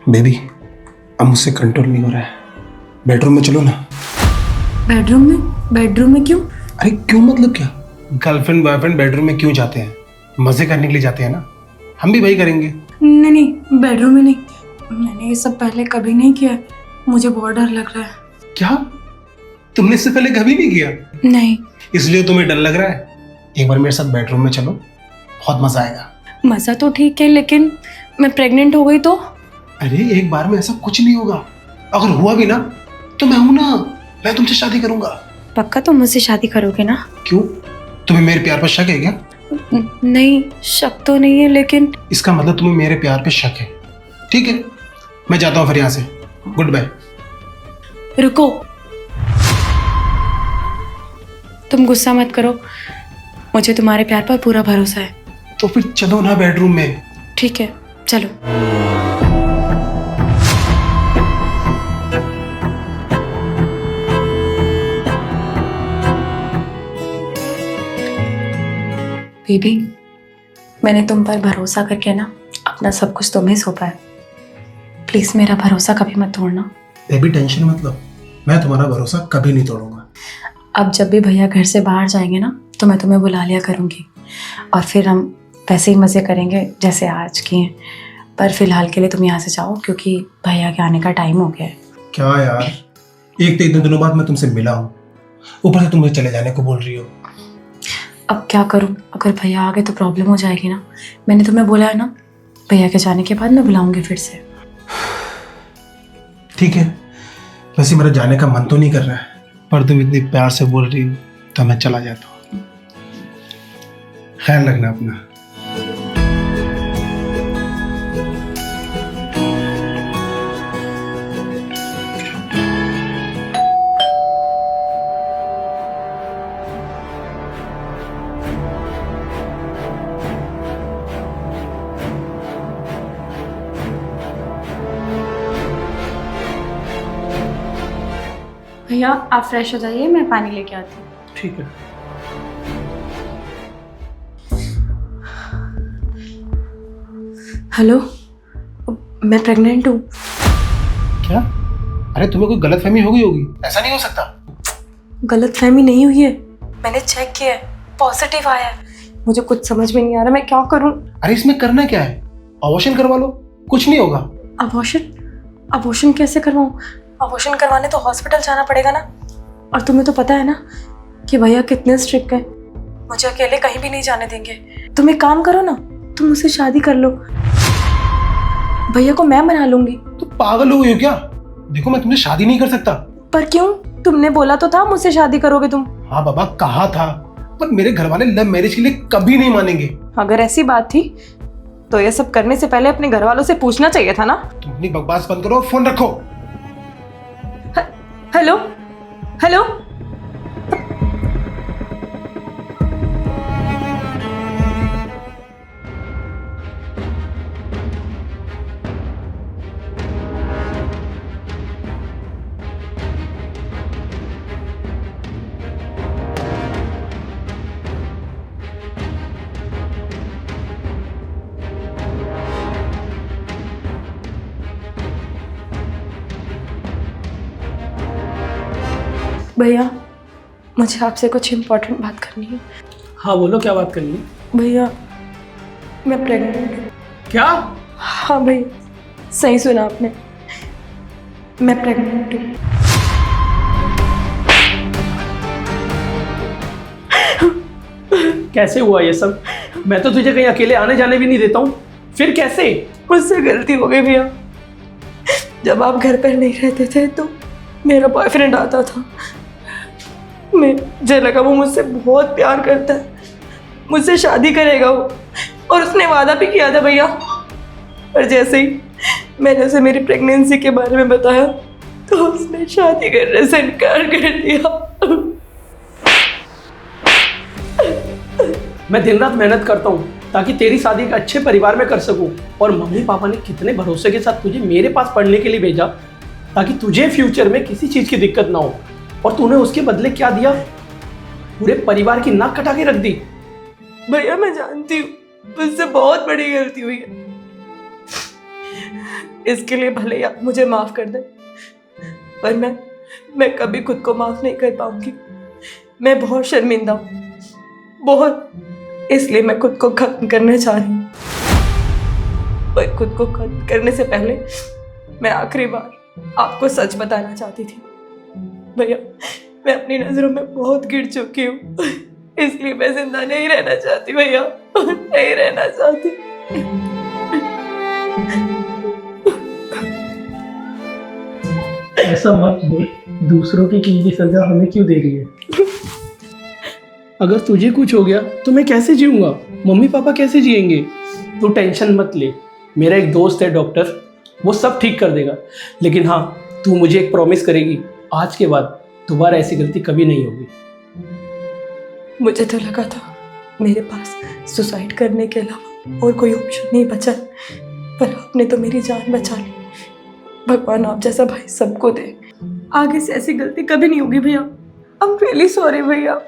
Baby, अब मुझसे control नहीं हो रहा है। बेडरूम में चलो ना। बेडरूम में? बेडरूम में क्यों? अरे क्यों मतलब क्या? गर्लफ्रेंड बॉयफ्रेंड बेडरूम में क्यों जाते हैं? मजे करने के लिए जाते हैं ना। हम भी वही करेंगे। नहीं नहीं, बेडरूम में नहीं। मैंने ये सब पहले कभी नहीं किया है। मुझे बहुत डर लग रहा है। क्या? तुमने इससे पहले कभी नहीं किया? नहीं। इसलिए तुम्हें डर लग रहा है? एक बार मेरे साथ बेडरूम में चलो, बहुत मजा आएगा। मज़ा तो ठीक है, लेकिन मैं प्रेग्नेंट हो गई तो? अरे एक बार में ऐसा कुछ नहीं होगा। अगर हुआ भी ना तो मैं हूं ना, मैं तुमसे शादी करूंगा। पक्का तुम मुझसे शादी करोगे ना? क्यों? तुम्हें मेरे प्यार पर शक है क्या? नहीं, शक तो नहीं है, लेकिन इसका मतलब तुम्हें मेरे प्यार पे शक है। ठीक है, मैं जाता हूँ फिर यहाँ से। Goodbye. रुको, तुम गुस्सा मत करो। मुझे तुम्हारे प्यार पर पूरा भरोसा है। तो फिर चलो ना बेडरूम में। ठीक है, चलो। बेबी, मैंने तुम पर भरोसा करके ना अपना सब कुछ तुम्हें सौंपा है। प्लीज मेरा भरोसा कभी मत तोड़ना। बेबी टेंशन मत लो, मैं तुम्हारा भरोसा कभी नहीं तोड़ूंगा। अब जब भी भैया घर से बाहर जाएंगे ना तो मैं तुम्हें बुला लिया करूँगी, और फिर हम वैसे ही मज़े करेंगे जैसे आज किए। पर फिलहाल के लिए तुम यहाँ से जाओ, क्योंकि भैया के आने का टाइम हो गया है। क्या यार, एक तो इतने दिनों बाद मैं तुमसे मिला हूँ, ऊपर से तुम मुझे चले जाने को बोल रही हो। अब क्या करूँ? अगर भैया आ गए तो प्रॉब्लम हो जाएगी ना। मैंने तुम्हें बोला है ना, भैया के जाने के बाद मैं बुलाऊंगी फिर से। ठीक है, वैसे मेरा जाने का मन तो नहीं कर रहा है, पर तुम इतनी प्यार से बोल रही हो तो मैं चला जाता हूँ। ख्याल रखना अपना। भैया आप फ्रेश हो जाइए, मैं पानी लेके आती हूँ। ठीक है। हेलो, मैं प्रेग्नेंट हूँ। क्या? अरे तुम्हें कोई गलतफहमी हो गई होगी, ऐसा नहीं हो सकता। गलतफहमी नहीं हुई है, मैंने चेक किया है, पॉजिटिव आया है। मुझे कुछ समझ में नहीं आ रहा, मैं क्या करूँ? अरे इसमें करना क्या है, अबॉर्शन करवा लो, कुछ नहीं होगा। अबॉर्शन? अबॉर्शन कैसे करवाऊँ? अबॉर्शन करवाने तो हॉस्पिटल जाना पड़ेगा ना। और तुम्हें तो पता है ना कि भैया कितने स्ट्रिक्ट हैं, मुझे अकेले कहीं भी नहीं जाने देंगे। तुम एक काम करो ना, तुम मुझसे शादी कर लो, भैया को मैं मना लूंगी। तो पागल हो गई हो क्या? देखो मैं तुमसे शादी नहीं कर सकता। पर क्यों? तुमने बोला तो था मुझसे शादी करोगे तुम। हाँ बाबा, कहा था, पर मेरे घर वाले लव मैरिज के लिए कभी नहीं मानेंगे। अगर ऐसी बात थी तो ये सब करने से पहले अपने घर वालों से पूछना चाहिए था ना। तुम अपनी बकवास बंद करो और फोन रखो। Hello hello. भैया, मुझे आपसे कुछ इम्पोर्टेंट बात करनी है। हाँ बोलो, क्या बात करनी है? भैया, मैं प्रेग्नेंट हूँ। क्या? हाँ भैया, सही सुना आपने, मैं प्रेग्नेंट हूँ। कैसे हुआ ये सब? मैं तो तुझे कहीं अकेले आने जाने भी नहीं देता हूँ, फिर कैसे? मुझसे गलती हो गई भैया। जब आप घर पर नहीं रहते थे तो मेरा बॉयफ्रेंड आता था। मुझे लगा वो मुझसे बहुत प्यार करता है, मुझसे शादी करेगा वो, और उसने वादा भी किया था भैया। पर जैसे ही मैंने उसे मेरी प्रेगनेंसी के बारे में बताया तो उसने शादी करने से इनकार कर दिया। मैं दिन रात मेहनत करता हूँ ताकि तेरी शादी एक अच्छे परिवार में कर सकूँ, और मम्मी पापा ने कितने भरोसे के साथ तुझे मेरे पास पढ़ने के लिए भेजा ताकि तुझे फ्यूचर में किसी चीज़ की दिक्कत ना हो, और तूने उसके बदले क्या दिया? पूरे परिवार की नाक कटा के रख दी। भैया मैं जानती हूँ मुझसे बहुत बड़ी गलती हुई है, इसके लिए भले ही आप मुझे माफ कर दें, पर मैं कभी खुद को माफ नहीं कर पाऊंगी। मैं बहुत शर्मिंदा हूँ, बहुत, इसलिए मैं खुद को खत्म करना चाह रही हूँ। पर खुद को खत्म करने से पहले मैं आखिरी बार आपको सच बताना चाहती थी। भैया, मैं अपनी नजरों में बहुत गिर चुकी हूँ, इसलिए मैं जिंदा नहीं रहना चाहती भैया, नहीं रहना चाहती। ऐसा मत बोल, दूसरों की की सजा हमें क्यों दे रही है? अगर तुझे कुछ हो गया तो मैं कैसे जीऊंगा, मम्मी पापा कैसे जिएंगे? तू टेंशन मत ले, मेरा एक दोस्त है डॉक्टर, वो सब ठीक कर देगा। लेकिन हाँ, तू मुझे एक प्रॉमिस करेगी, आज के बाद दोबारा ऐसी गलती कभी नहीं होगी। मुझे तो लगा था मेरे पास सुसाइड करने के अलावा और कोई ऑप्शन नहीं बचा, पर आपने तो मेरी जान बचा ली। भगवान आप जैसा भाई सबको दे, आगे से ऐसी गलती कभी नहीं होगी भैया। आई एम रियली सॉरी भैया।